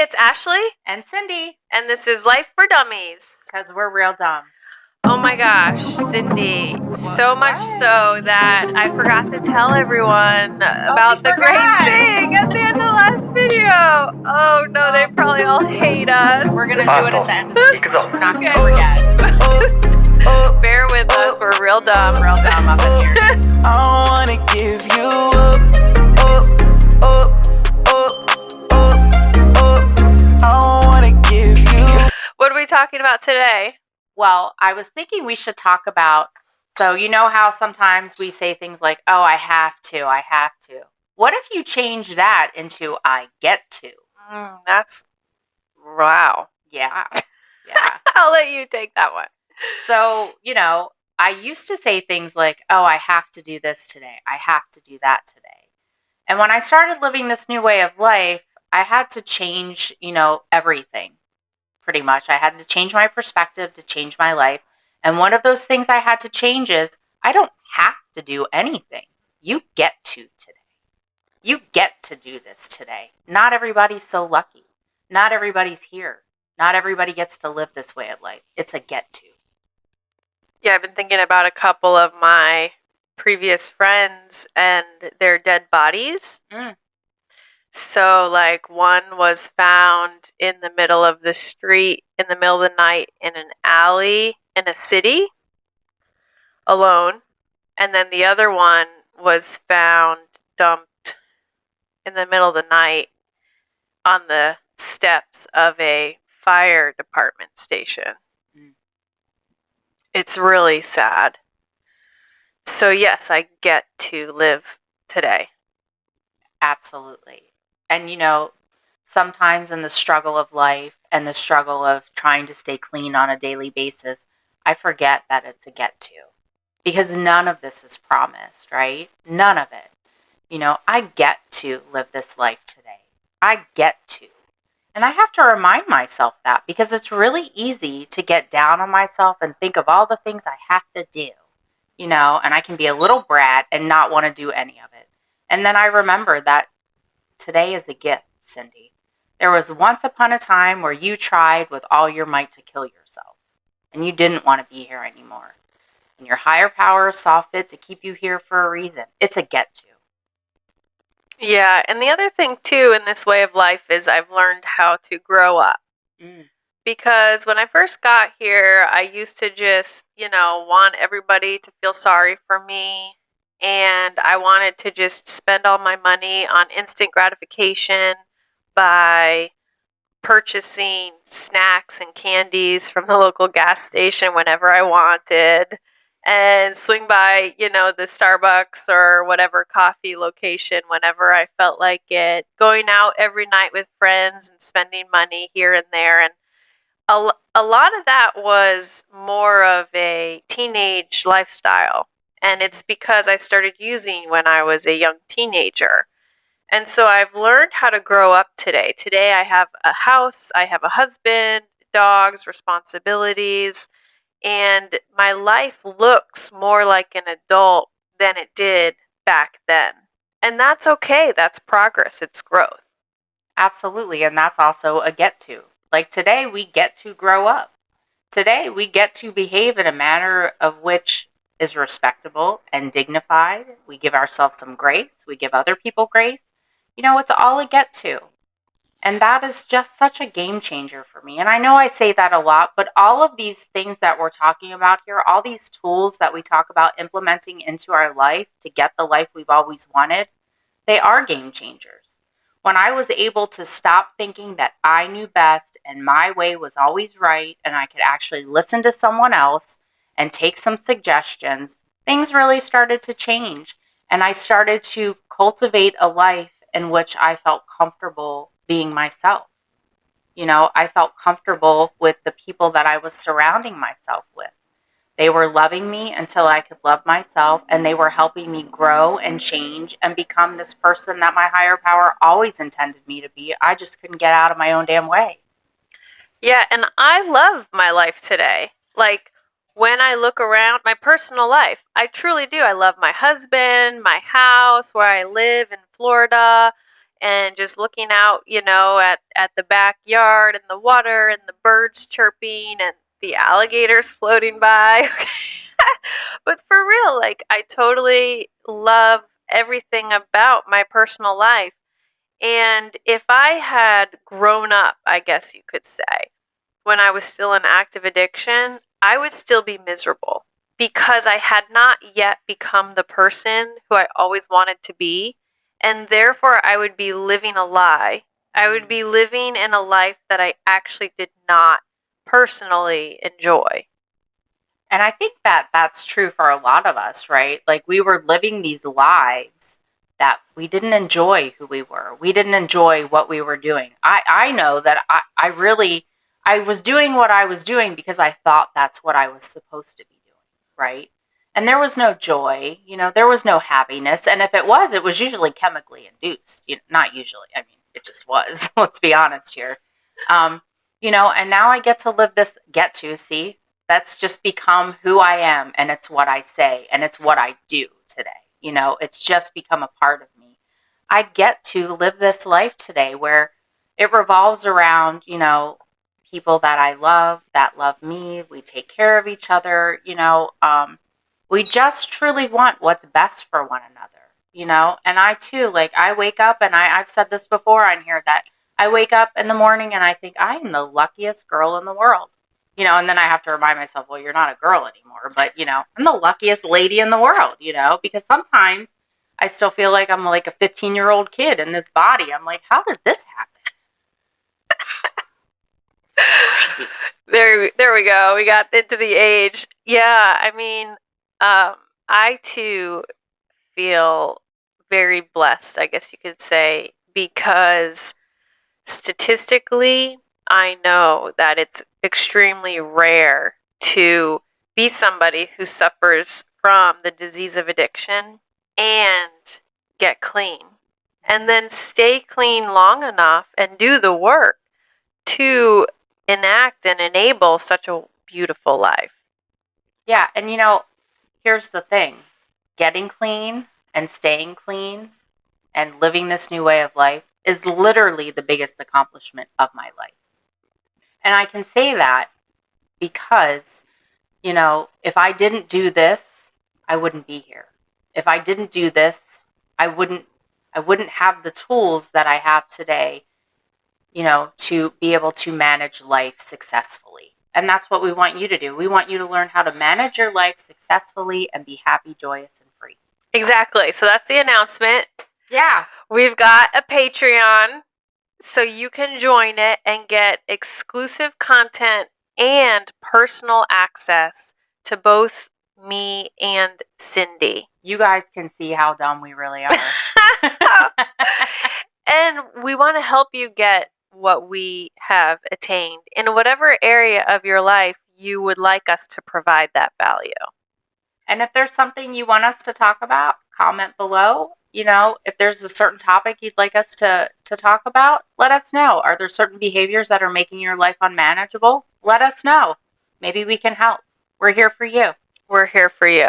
it's Ashley. And Cindy. And this is Life for Dummies. Because we're real dumb. Oh my gosh, Cindy. So much so that I forgot to tell everyone about the great thing at the end of the last video. Oh no, they probably all hate us. We're going to do it at the end of the video. We're not going to forget. Bear with us, we're real dumb. Real dumb up in here. I don't wanna give you up. I don't wanna give you. What are we talking about today? Well, I was thinking we should talk about, so you know how sometimes we say things like, oh, I have to. What if you change that into I get to? That's, wow. Yeah. I'll let you take that one. So, I used to say things like, oh, I have to do this today. I have to do that today. And when I started living this new way of life, I had to change, everything. Pretty much. I had to change my perspective to change my life. And one of those things I had to change is I don't have to do anything. You get to today. You get to do this today. Not everybody's so lucky. Not everybody's here. Not everybody gets to live this way of life. It's a get to. Yeah, I've been thinking about a couple of my previous friends and their dead bodies. So, like, one was found in the middle of the street in the middle of the night in an alley in a city alone. And then the other one was found dumped in the middle of the night on the steps of a fire department station. It's really sad. So, yes, I get to live today. Absolutely. And, sometimes in the struggle of life and the struggle of trying to stay clean on a daily basis, I forget that it's a get to. Because none of this is promised, right? None of it. I get to live this life today. I get to. And I have to remind myself that because it's really easy to get down on myself and think of all the things I have to do, and I can be a little brat and not want to do any of it. And then I remember that today is a gift, Cindy. There was once upon a time where you tried with all your might to kill yourself, and you didn't want to be here anymore. And your higher power saw fit to keep you here for a reason. It's a get to. Yeah, and the other thing, too, in this way of life is I've learned how to grow up. Because when I first got here, I used to just, want everybody to feel sorry for me. And I wanted to just spend all my money on instant gratification by purchasing snacks and candies from the local gas station whenever I wanted. And swing by, the Starbucks or whatever coffee location whenever I felt like it. Going out every night with friends and spending money here and there. And a lot of that was more of a teenage lifestyle. And it's because I started using when I was a young teenager. And so I've learned how to grow up today. Today I have a house, I have a husband, dogs, responsibilities. And my life looks more like an adult than it did back then. And that's okay. That's progress. It's growth. Absolutely. And that's also a get to. Like today, we get to grow up. Today, we get to behave in a manner of which is respectable and dignified. We give ourselves some grace. We give other people grace. It's all a get to. And that is just such a game changer for me. And I know I say that a lot, but all of these things that we're talking about here, all these tools that we talk about implementing into our life to get the life we've always wanted, they are game changers. When I was able to stop thinking that I knew best and my way was always right and I could actually listen to someone else and take some suggestions, things really started to change. And I started to cultivate a life in which I felt comfortable being myself. I felt comfortable with the people that I was surrounding myself with. They were loving me until I could love myself, and they were helping me grow and change and become this person that my higher power always intended me to be. I just couldn't get out of my own damn way. Yeah, and I love my life today. Like, when I look around my personal life, I truly do. I love my husband, my house, where I live in Florida. and just looking out, at the backyard and the water and the birds chirping and the alligators floating by. But for real, like, I totally love everything about my personal life. And if I had grown up, I guess you could say, when I was still in active addiction, I would still be miserable because I had not yet become the person who I always wanted to be. And therefore, I would be living a lie. I would be living in a life that I actually did not personally enjoy. And I think that that's true for a lot of us, right? Like we were living these lives that we didn't enjoy who we were. We didn't enjoy what we were doing. I know that I was doing what I was doing because I thought that's what I was supposed to be doing, right? And there was no joy, there was no happiness. And if it was usually chemically induced. Not usually. I mean, it just was. Let's be honest here. And now I get to live this, see, that's just become who I am, and it's what I say, and it's what I do today. It's just become a part of me. I get to live this life today where it revolves around, people that I love, that love me. We take care of each other, we just truly want what's best for one another. And I too, like, I wake up and I've said this before on here that I wake up in the morning and I think I am the luckiest girl in the world. And then I have to remind myself, well, you're not a girl anymore, but, I'm the luckiest lady in the world, because sometimes I still feel like I'm like a 15-year-old kid in this body. I'm like, how did this happen? It's crazy. There we go. We got into the age. Yeah, I mean, I too feel very blessed, I guess you could say, because statistically, I know that it's extremely rare to be somebody who suffers from the disease of addiction and get clean and then stay clean long enough and do the work to enact and enable such a beautiful life. Yeah, and here's the thing. Getting clean and staying clean and living this new way of life is literally the biggest accomplishment of my life. And I can say that because, if I didn't do this, I wouldn't be here. If I didn't do this, I wouldn't have the tools that I have today, to be able to manage life successfully. And that's what we want you to do. We want you to learn how to manage your life successfully and be happy, joyous, and free. Exactly. So that's the announcement. Yeah. We've got a Patreon, so you can join it and get exclusive content and personal access to both me and Cindy. You guys can see how dumb we really are. And we want to help you get what we have attained in whatever area of your life you would like us to provide that value. And if there's something you want us to talk about, comment below. If there's a certain topic you'd like us to talk about, let us know. Are there certain behaviors that are making your life unmanageable? Let us know. Maybe we can help. We're here for you. We're here for you.